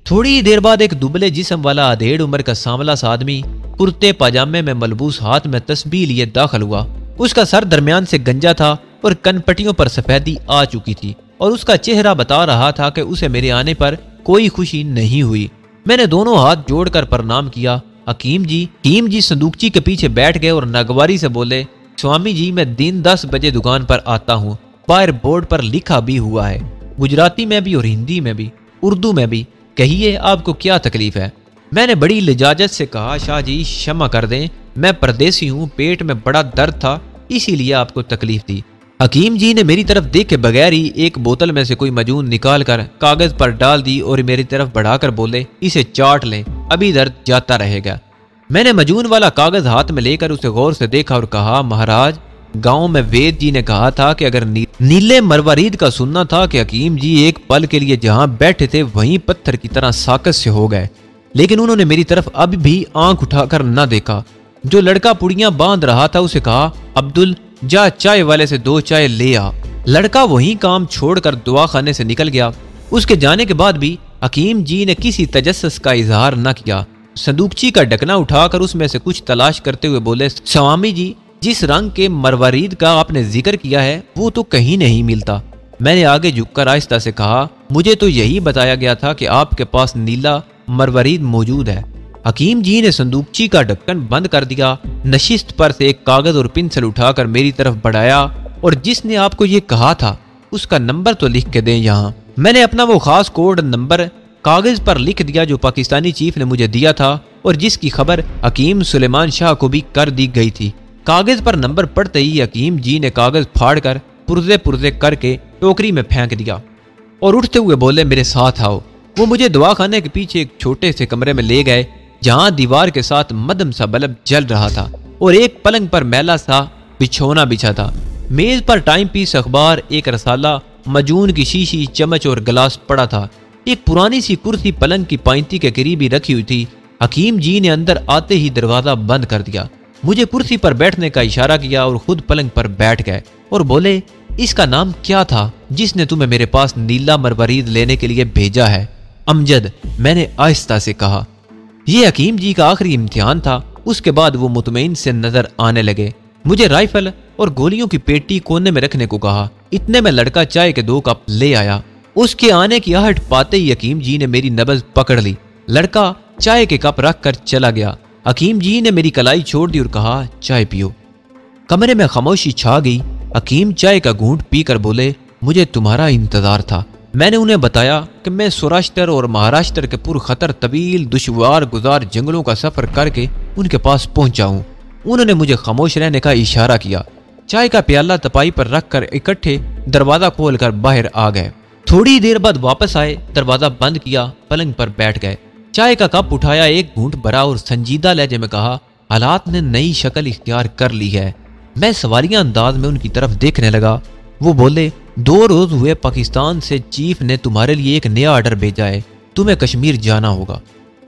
थोड़ी देर बाद एक दुबले जिस्म वाला अधेड़ उम्र का सांवला सा आदमी कुर्ते पाजामे में मलबूस हाथ में तस्बीह लिए दाखिल हुआ। उसका सर दरमियान से गंजा था और कनपटियों पर सफेदी आ चुकी थी और उसका चेहरा बता रहा था कि उसे मेरे आने पर कोई खुशी नहीं हुई। मैंने दोनों हाथ जोड़कर प्रणाम किया। हकीम जी संदूकची के पीछे बैठ गए और नगवारी से बोले, स्वामी जी मैं दिन 10 बजे दुकान पर आता हूँ। बाहर बोर्ड पर लिखा भी हुआ है, गुजराती में भी और हिंदी में भी, उर्दू में भी। कहिए आपको क्या तकलीफ है? मैंने बड़ी लिजाजत से कहा, शाह जी क्षमा कर दें, मैं परदेसी हूँ, पेट में बड़ा दर्द था इसीलिए आपको तकलीफ दी। हकीम जी ने मेरी तरफ देखे बगैर ही एक बोतल में से कोई मजून निकाल कर कागज पर डाल दी और मेरी तरफ बढ़ाकर बोले, इसे चाट लें, अभी दर्द जाता रहेगा। मैंने मजून वाला कागज हाथ में लेकर उसे गौर से देखा और कहा, महाराज गांव में वेद जी ने कहा था कि अगर नीले मरवारीद का सुनना था कि हकीम जी एक पल के लिए जहां बैठे थे वहीं पत्थर की तरह साकत से हो गए, लेकिन उन्होंने मेरी तरफ अभी भी आंख उठाकर न देखा। जो लड़का पुड़ियां बांध रहा था उसे कहा, अब्दुल जा चाय वाले से 2 चाय ले आ। लड़का वहीं काम छोड़कर दुआ खाने से निकल गया। उसके जाने के बाद भी हकीम जी ने किसी तजस्सुस का इजहार न किया। संदूकची का ढकना उठाकर उसमें से कुछ तलाश करते हुए बोले, स्वामी जी जिस रंग के मरवारीद का आपने जिक्र किया है वो तो कहीं नहीं मिलता। मैंने आगे झुककर आहिस्ता से कहा, मुझे तो यही बताया गया था कि आपके पास नीला मरवारीद मौजूद है। हकीम जी ने संदूकची का ढक्कन बंद कर दिया, नशिस्त पर से एक कागज और पेंसिल उठाकर मेरी तरफ बढ़ाया और जिसने आपको ये कहा था उसका नंबर तो लिख के दें यहाँ। मैंने अपना वो खास कोड नंबर कागज पर लिख दिया जो पाकिस्तानी चीफ ने मुझे दिया था और जिसकी खबर हकीम सुलेमान शाह को भी कर दी गई थी। कागज पर नंबर पढ़ते ही हकीम जी ने कागज फाड़कर पुर्जे पुर्जे करके टोकरी में फेंक दिया और उठते हुए बोले, मेरे साथ आओ। वो मुझे दवाखाने के पीछे एक छोटे से कमरे में ले गए जहां दीवार के साथ मध्यम सा बल्ब जल रहा था और एक पलंग पर मैला सा बिछौना बिछा था। मेज पर टाइम पीस, अखबार, एक रसाला, मजून की शीशी, चम्मच और गिलास पड़ा था। एक पुरानी सी कुर्सी पलंग की पाइंती के करीब ही रखी हुई थी। हकीम जी ने अंदर आते ही दरवाजा बंद कर दिया, मुझे कुर्सी पर बैठने का इशारा किया और खुद पलंग पर बैठ गए और बोले, इसका नाम क्या था जिसने तुम्हें मेरे पास नीला मरवारीद लेने के लिए भेजा है? अमजद, मैंने आहिस्ता से कहा। यह हकीम जी का आखिरी इम्तिहान था। उसके बाद वो मुतमईन से नजर आने लगे। मुझे राइफल और गोलियों की पेटी कोने में रखने को कहा। इतने में लड़का चाय के 2 कप ले आया। उसके आने की आहट पाते ही हकीम जी ने मेरी नब्ज पकड़ ली। लड़का चाय के कप रख कर चला गया। हकीम जी ने मेरी कलाई छोड़ दी और कहा, चाय पियो। कमरे में खामोशी छा गई। हकीम चाय का घूंट पीकर बोले, मुझे तुम्हारा इंतजार था। मैंने उन्हें बताया कि मैं सौराष्ट्र और महाराष्ट्र के पुरखतर तवील दुश्वार गुजार जंगलों का सफर करके उनके पास पहुंचा हूं। उन्होंने मुझे खामोश रहने का इशारा किया। चाय का प्याला तपाई पर रखकर इकट्ठे दरवाजा खोलकर बाहर आ गए। थोड़ी देर बाद वापस आए, दरवाजा बंद किया, पलंग पर बैठ गए। चाय का कप उठाया, एक घूंट भरा और संजीदा लहजे में कहा, हालात ने नई शक्ल इख्तियार कर ली है। मैं सवालिया अंदाज में उनकी तरफ देखने लगा। वो बोले, 2 रोज हुए पाकिस्तान से चीफ ने तुम्हारे लिए एक नया ऑर्डर भेजा है, तुम्हें कश्मीर जाना होगा।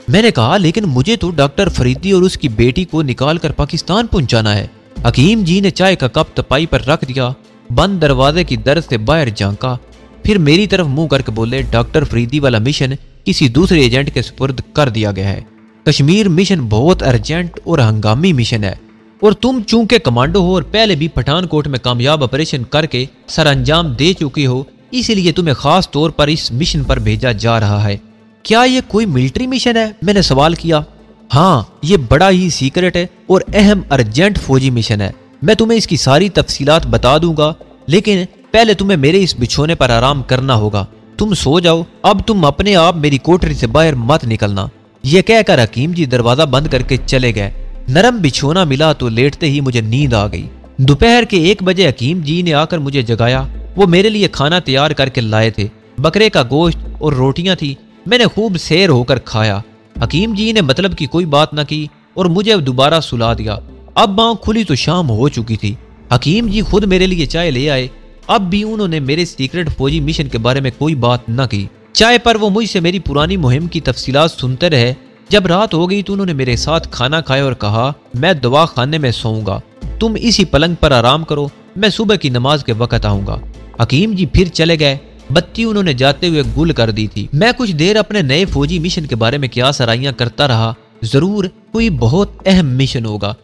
मैंने कहा, लेकिन मुझे तो डॉक्टर फरीदी और उसकी बेटी को निकाल कर पाकिस्तान पहुंचाना है। हकीम जी ने चाय का कप तपाई पर रख दिया, बंद दरवाजे की दर से बाहर झांका, फिर मेरी तरफ मुंह करके बोले, डॉक्टर फरीदी वाला मिशन किसी दूसरे एजेंट के सुपुर्द कर दिया गया है। कश्मीर मिशन बहुत अर्जेंट और हंगामी मिशन है और तुम चूंकि कमांडो हो और पहले भी पठानकोट में कामयाब ऑपरेशन करके सर अंजाम दे चुके हो, इसलिए तुम्हें खास तौर पर इस मिशन पर भेजा जा रहा है। क्या ये कोई मिलिट्री मिशन है? मैंने सवाल किया। हाँ, ये बड़ा ही सीक्रेट है और अहम अर्जेंट फौजी मिशन है। मैं तुम्हें इसकी सारी तफसीलात बता दूंगा, लेकिन पहले तुम्हें मेरे इस बिछोने पर आराम करना होगा। तुम सो जाओ, अब तुम अपने आप मेरी कोठरी से बाहर मत निकलना। यह कहकर हकीम जी दरवाजा बंद करके चले गए। नरम बिछोना मिला तो लेटते ही मुझे नींद आ गई। दोपहर के 1 बजे हकीम जी ने आकर मुझे जगाया। वो मेरे लिए खाना तैयार करके लाए थे। बकरे का गोश्त और रोटियां थी। मैंने खूब सैर होकर खाया। हकीम जी ने मतलब की कोई बात न की और मुझे दोबारा सुला दिया। अब आँख खुली तो शाम हो चुकी थी। हकीम जी खुद मेरे लिए चाय ले आए। अब भी उन्होंने मेरे सीक्रेट फौजी मिशन के बारे में कोई बात न की। चाय पर वो मुझसे मेरी पुरानी मुहिम की तफसीलात सुनते रहे। जब रात हो गई तो उन्होंने मेरे साथ खाना खाया और कहा, मैं दवा खाने में सोऊंगा, तुम इसी पलंग पर आराम करो, मैं सुबह की नमाज के वक्त आऊंगा। हकीम जी फिर चले गए। बत्ती उन्होंने जाते हुए गुल कर दी थी। मैं कुछ देर अपने नए फौजी मिशन के बारे में क्या सराहियां करता रहा। जरूर कोई बहुत अहम मिशन होगा।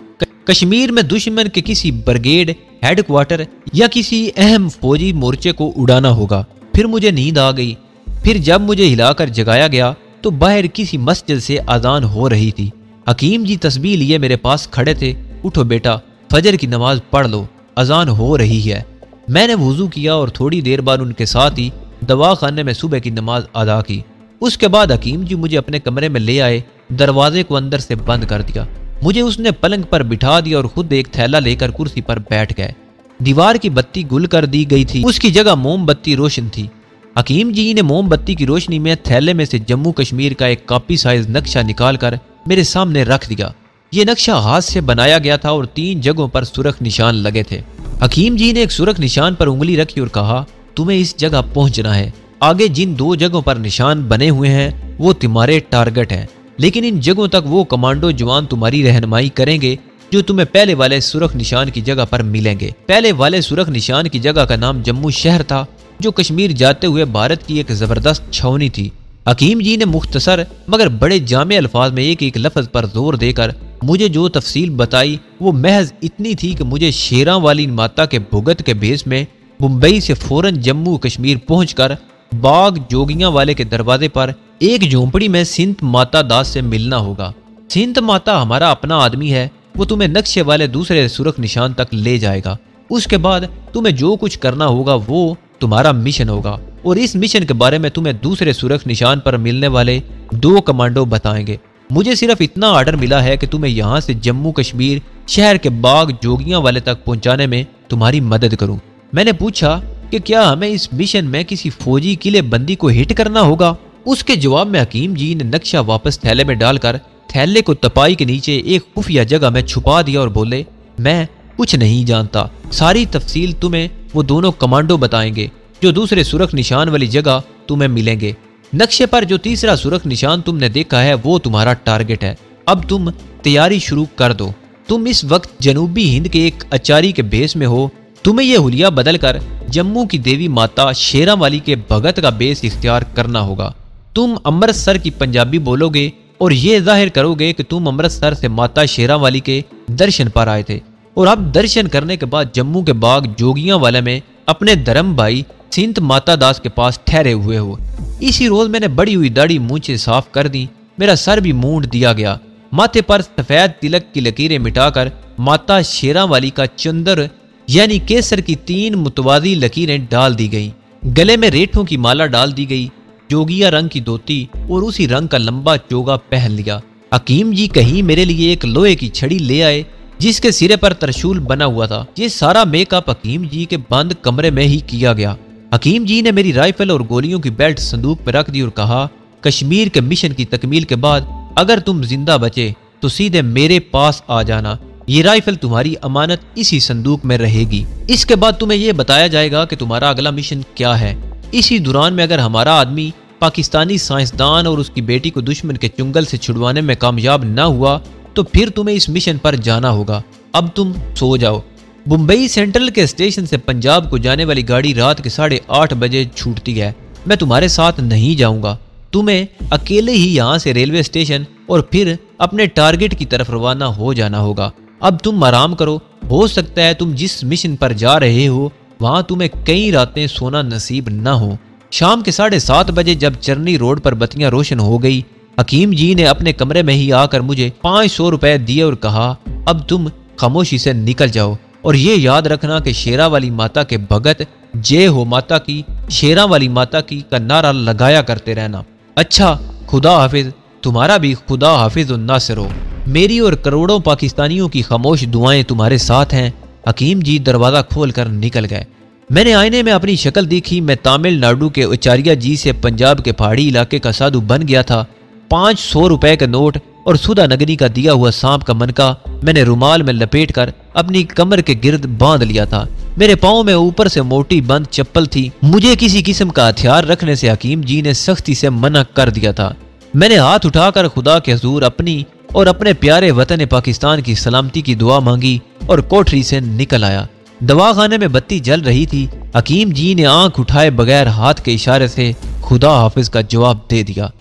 कश्मीर में दुश्मन के किसी ब्रिगेड हेडक्वार्टर या किसी अहम फौजी मोर्चे को उड़ाना होगा। फिर मुझे नींद आ गई। फिर जब मुझे हिलाकर जगाया गया तो बाहर किसी मस्जिद से अजान हो रही थी। हकीम जी तस्बीह लिए मेरे पास खड़े थे। उठो बेटा, फजर की नमाज पढ़ लो, अजान हो रही है। मैंने वुजू किया और थोड़ी देर बाद उनके साथ ही दवाखाने में सुबह की नमाज अदा की। उसके बाद हकीम जी मुझे अपने कमरे में ले आए, दरवाजे को अंदर से बंद कर दिया। मुझे उसने पलंग पर बिठा दिया और खुद एक थैला लेकर कुर्सी पर बैठ गए। दीवार की बत्ती गुल कर दी गई थी, उसकी जगह मोमबत्ती रोशन थी। हकीम जी ने मोमबत्ती की रोशनी में थैले में से जम्मू कश्मीर का एक कॉपी साइज नक्शा निकालकर मेरे सामने रख दिया। ये नक्शा हाथ से बनाया गया था और 3 जगहों पर सुरख निशान लगे थे। हकीम जी ने एक सुरख निशान पर उंगली रखी और कहा, तुम्हें इस जगह पहुंचना है। आगे जिन 2 जगहों पर निशान बने हुए हैं वो तुम्हारे टारगेट हैं, लेकिन इन जगहों तक वो कमांडो जवान तुम्हारी रहनुमाई करेंगे जो तुम्हें पहले वाले सुरख निशान की जगह पर मिलेंगे। पहले वाले सुरख निशान की जगह का नाम जम्मू शहर था, जो कश्मीर जाते हुए भारत की एक जबरदस्त छावनी थी। हकीम जी ने मुख्तसर मगर बड़े जामे अल्फाज में एक एक लफ्ज पर जोर देकर मुझे जो तफसील बताई वो महज इतनी थी कि मुझे शेरां वाली माता के भुगत के भेस में मुंबई से फौरन जम्मू कश्मीर पहुंचकर बाग जोगियां वाले के दरवाजे पर एक झोंपड़ी में सिंध माता दास से मिलना होगा। सिंध माता हमारा अपना आदमी है, वो तुम्हें नक्शे वाले दूसरे सुरख निशान तक ले जाएगा। उसके बाद तुम्हें जो कुछ करना होगा वो तुम्हारा मिशन होगा, और इस मिशन के बारे में तुम्हें दूसरे सुरख निशान पर मिलने वाले 2 कमांडो बताएंगे। मुझे सिर्फ इतना ऑर्डर मिला है कि तुम्हें यहाँ से जम्मू कश्मीर शहर के बाग जोगियां वाले तक पहुंचाने में तुम्हारी मदद करूं। मैंने पूछा कि क्या हमें इस मिशन में किसी फौजी किले बंदी को हिट करना होगा? उसके जवाब में हकीम जी ने नक्शा वापस थैले में डालकर थैले को तपाई के नीचे एक खुफिया जगह में छुपा दिया और बोले, मैं कुछ नहीं जानता, सारी तफसील तुम्हें वो दोनों कमांडो बताएंगे जो दूसरे सुरख निशान वाली जगह तुम्हें मिलेंगे। नक्शे पर जो तीसरा सुरख निशान तुमने देखा है वो तुम्हारा टारगेट है। अब तुम तैयारी शुरू कर दो। तुम इस वक्त जनूबी हिंद के एक आचारी के बेस में हो। तुम्हें यह हुलिया बदलकर जम्मू की देवी माता शेरां वाली के भगत का बेस इख्तियार करना होगा। तुम अमृतसर की पंजाबी बोलोगे और ये जाहिर करोगे कि तुम अमृतसर से माता शेरां वाली के दर्शन पर आए थे और अब दर्शन करने के बाद जम्मू के बाग जोगियां वाले में अपने धर्म भाई सिंध माता दास के पास ठहरे हुए हो। इसी रोज मैंने बड़ी हुई दाढ़ी मूंछें साफ कर दी, मेरा सर भी मूंड दिया गया, माथे पर सफेद तिलक की लकीरें मिटाकर माता शेरां वाली का चंदर यानी केसर की 3 मुतवाजी लकीरें डाल दी गई। गले में रेठों की माला डाल दी गई, जोगिया रंग की धोती और उसी रंग का लंबा चोगा पहन लिया। हकीम जी कहीं मेरे लिए एक लोहे की छड़ी ले आए जिसके सिरे पर त्रिशूल बना हुआ था। ये सारा मेकअप हकीम जी के बंद कमरे में ही किया गया। हकीम जी ने मेरी राइफल और गोलियों की बेल्ट संदूक में रख दी और कहा, कश्मीर के मिशन की तकमील के बाद अगर तुम जिंदा बचे तो सीधे मेरे पास आ जाना। ये राइफल तुम्हारी अमानत इसी संदूक में रहेगी। इसके बाद तुम्हें यह बताया जाएगा कि तुम्हारा अगला मिशन क्या है। इसी दौरान में अगर हमारा आदमी पाकिस्तानी साइंसदान और उसकी बेटी को दुश्मन के चुंगल से छुड़वाने में कामयाब न हुआ तो फिर तुम्हें इस मिशन पर जाना होगा। अब तुम सो जाओ। मुंबई सेंट्रल के स्टेशन से पंजाब को जाने वाली गाड़ी रात के 8:30 बजे छूटती है। मैं तुम्हारे साथ नहीं जाऊंगा। तुम्हें अकेले ही यहाँ से रेलवे स्टेशन और फिर अपने टारगेट की तरफ रवाना हो जाना होगा। अब तुम आराम करो। हो सकता है तुम जिस मिशन पर जा रहे हो वहां तुम्हें कई रातें सोना नसीब न हो। शाम के 7:30 बजे जब चरनी रोड पर बत्तियां रोशन हो गई, हकीम जी ने अपने कमरे में ही आकर मुझे 500 रुपए दिए और कहा, अब तुम खामोशी से निकल जाओ और ये याद रखना कि शेरा वाली माता के भगत जय हो माता की, शेरा वाली माता की का नारा लगाया करते रहना। अच्छा, खुदा हाफिज। तुम्हारा भी खुदा हाफिज और नासिर हो। मेरी और करोड़ों पाकिस्तानियों की खामोश दुआएं तुम्हारे साथ हैं। हकीम जी दरवाजा खोलकर निकल गए। मैंने आईने में अपनी शक्ल देखी। मैं तमिलनाडु के आचार्य जी से पंजाब के पहाड़ी इलाके का साधु बन गया था। 500 रुपए का नोट और सुधा नगरी का दिया हुआ सांप का मनका मैंने रुमाल में लपेटकर अपनी कमर के गिर्द बांध लिया था। मेरे पाँव में ऊपर से मोटी बंद चप्पल थी। मुझे किसी किस्म का हथियार रखने से हकीम जी ने सख्ती से मना कर दिया था। मैंने हाथ उठाकर खुदा के हुजूर अपनी और अपने प्यारे वतन पाकिस्तान की सलामती की दुआ मांगी और कोठरी से निकल आया। दवाखाने में बत्ती जल रही थी। हकीम जी ने आंख उठाए बगैर हाथ के इशारे से खुदा हाफिज का जवाब दे दिया।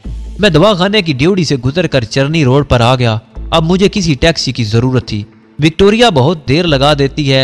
मैं दवाखाने की ड्यूटी से गुजरकर चरनी रोड पर आ गया। अब मुझे किसी टैक्सी की जरूरत थी। विक्टोरिया बहुत देर लगा देती है।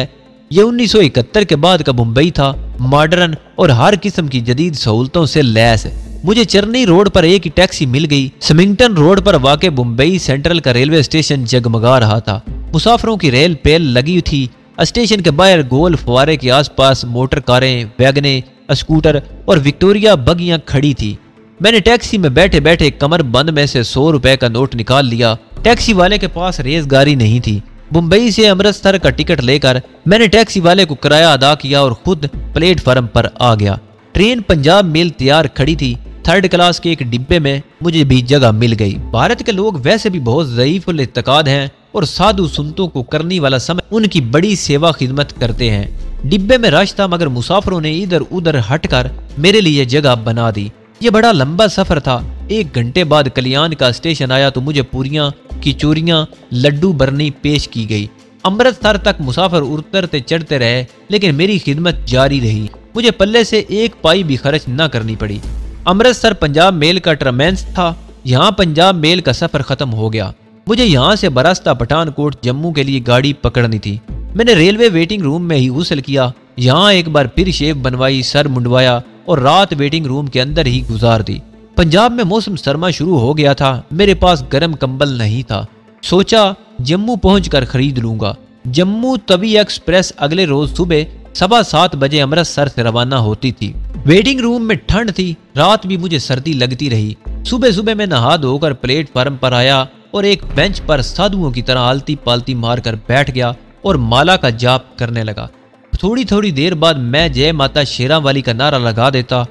यह 1971 के बाद का मुंबई था, मॉडर्न और हर किस्म की जदीद सहूलतों से लैस है। मुझे चरनी रोड पर एक ही टैक्सी मिल गई। स्मिंगटन रोड पर वाक़ मुंबई सेंट्रल का रेलवे स्टेशन जगमगा रहा था। मुसाफिरों की रेल पेल लगी थी। स्टेशन के बाहर गोल फुवारे के आसपास मोटर कारें, वैगने, स्कूटर और विक्टोरिया बगियां खड़ी थी। मैंने टैक्सी में बैठे बैठे कमर बंद में से 100 रुपए का नोट निकाल लिया। टैक्सी वाले के पास रेज़गारी नहीं थी। मुंबई से अमृतसर का टिकट लेकर मैंने टैक्सी वाले को किराया अदा किया और खुद प्लेटफार्म पर आ गया। ट्रेन पंजाब मेल तैयार खड़ी थी। 3rd क्लास के एक डिब्बे में मुझे भी जगह मिल गई। भारत के लोग वैसे भी बहुत ज़ईफ़ुल इत्तेकाद हैं और साधु संतों को करने वाला समय उनकी बड़ी सेवा खिदमत करते हैं। डिब्बे में रश था, मगर मुसाफिरों ने इधर उधर हटकर मेरे लिए जगह बना दी। ये बड़ा लंबा सफर था। 1 घंटे बाद कल्याण का स्टेशन आया तो मुझे पूरियां, किचोरियां, लड्डू बरनी पेश की गई। अमृतसर तक मुसाफिर उतरते चढ़ते रहे, लेकिन मेरी खिदमत जारी रही। मुझे पल्ले से 1 पाई भी खर्च न करनी पड़ी। अमृतसर पंजाब मेल का टर्मिनस था। यहाँ पंजाब मेल का सफर खत्म हो गया। मुझे यहाँ से बरास्ता पठानकोट जम्मू के लिए गाड़ी पकड़नी थी। मैंने रेलवे वेटिंग रूम में ही गुस्ल किया। यहाँ एक बार फिर शेव बनवाई, सर मुंडवाया और रात वेटिंग रूम के अंदर ही गुजार दी। पंजाब में मौसम सरमा शुरू हो गया था। मेरे पास गर्म कंबल नहीं था। सोचा जम्मू पहुंचकर खरीद लूंगा। जम्मू तवी एक्सप्रेस अगले रोज सुबह 7:15 बजे अमृतसर से रवाना होती थी। वेटिंग रूम में ठंड थी। रात भी मुझे सर्दी लगती रही। सुबह सुबह मैं नहा धोकर प्लेटफार्म पर आया और एक बेंच पर साधुओं की तरह आलती पालती मारकर बैठ गया और माला का जाप करने लगा। थोड़ी थोड़ी देर बाद मैं जय माता शेरा वाली का नारा लगा देता।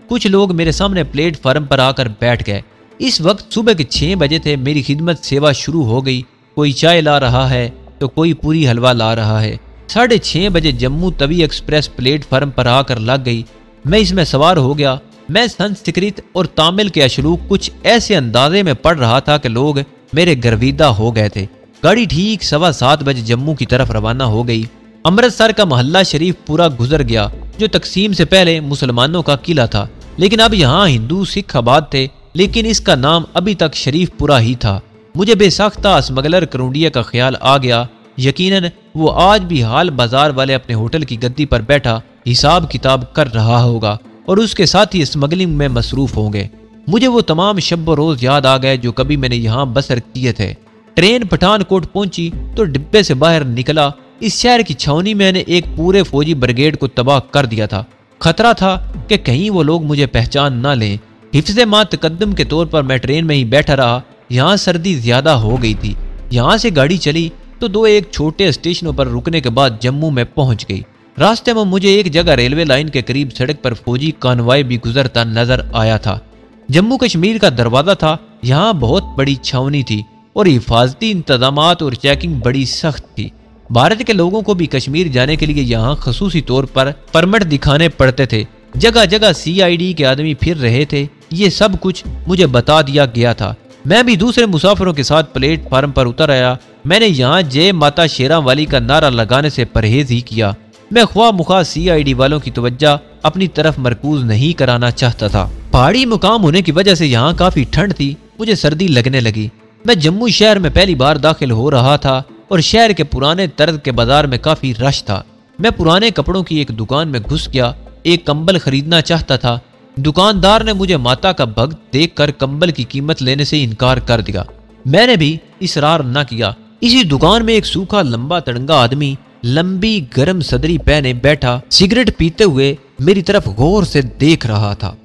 कुछ लोग मेरे सामने प्लेटफार्म पर आकर बैठ गए। इस वक्त सुबह के 6 बजे थे। मेरी खिदमत सेवा शुरू हो गई। कोई चाय ला रहा है तो कोई पूरी हलवा ला रहा है। 6:30 बजे जम्मू तवी एक्सप्रेस प्लेटफार्म पर आकर लग गई। मैं इसमें सवार हो गया। मैं संस्कृत और तमिल के अशलूक कुछ ऐसे अंदाजे में पढ़ रहा था कि लोग मेरे गर्विदा हो गए थे। गाड़ी ठीक 7:15 बजे जम्मू की तरफ रवाना हो गई। अमृतसर का मोहल्ला शरीफ पूरा गुजर गया, जो तकसीम से पहले मुसलमानों का किला था, लेकिन अब यहाँ हिंदू सिख आबाद थे। लेकिन इसका नाम अभी तक शरीफपुरा ही था। मुझे बेसाख्ता स्मगलर करुंडिया का ख्याल आ गया। यकीनन वो आज भी हाल बाजार वाले अपने होटल की गद्दी पर बैठा हिसाब किताब कर रहा होगा और उसके साथ ही स्मगलिंग में मसरूफ होंगे। मुझे वो तमाम शब रोज याद आ गए जो कभी मैंने यहाँ बसर किए थे। ट्रेन पठानकोट पहुंची तो डिब्बे से बाहर निकला। इस शहर की छावनी मैंने एक पूरे फौजी ब्रिगेड को तबाह कर दिया था। खतरा था कि कहीं वो लोग मुझे पहचान ना लें। हिफ्ज़े मा तकद्दुम के तौर पर मैं ट्रेन में ही बैठा रहा। यहाँ सर्दी ज्यादा हो गई थी। यहाँ से गाड़ी चली तो 2-1 छोटे स्टेशनों पर रुकने के बाद जम्मू में पहुंच गई। रास्ते में मुझे एक जगह रेलवे लाइन के करीब सड़क पर फौजी कानवाई भी गुजरता नजर आया था। जम्मू कश्मीर का दरवाजा था। यहाँ बहुत बड़ी छावनी थी और हिफाजती इंतजामात और चेकिंग बड़ी सख्त थी। भारत के लोगों को भी कश्मीर जाने के लिए यहाँ खसूसी तौर पर परमिट दिखाने पड़ते थे। जगह जगह CID के आदमी फिर रहे थे। ये सब कुछ मुझे बता दिया गया था। मैं भी दूसरे मुसाफिरों के साथ प्लेटफार्म पर उतर आया। मैंने यहाँ जय माता शेरा वाली का नारा लगाने से परहेज ही किया। मैं ख्वाह मुखा CID वालों की तवज्जो अपनी तरफ मरकूज नहीं कराना चाहता था। पहाड़ी मुकाम होने की वजह से यहाँ काफी ठंड थी। मुझे सर्दी लगने लगी। मैं जम्मू शहर में पहली बार दाखिल हो रहा था और शहर के पुराने तर्ज के बाजार में काफी रश था। मैं पुराने कपड़ों की एक दुकान में घुस गया। एक कंबल खरीदना चाहता था। दुकानदार ने मुझे माता का भक्त देखकर कंबल की कीमत लेने से इनकार कर दिया। मैंने भी इसरार न किया। इसी दुकान में एक सूखा लंबा तड़ंगा आदमी लंबी गर्म सदरी पहने बैठा सिगरेट पीते हुए मेरी तरफ गौर से देख रहा था।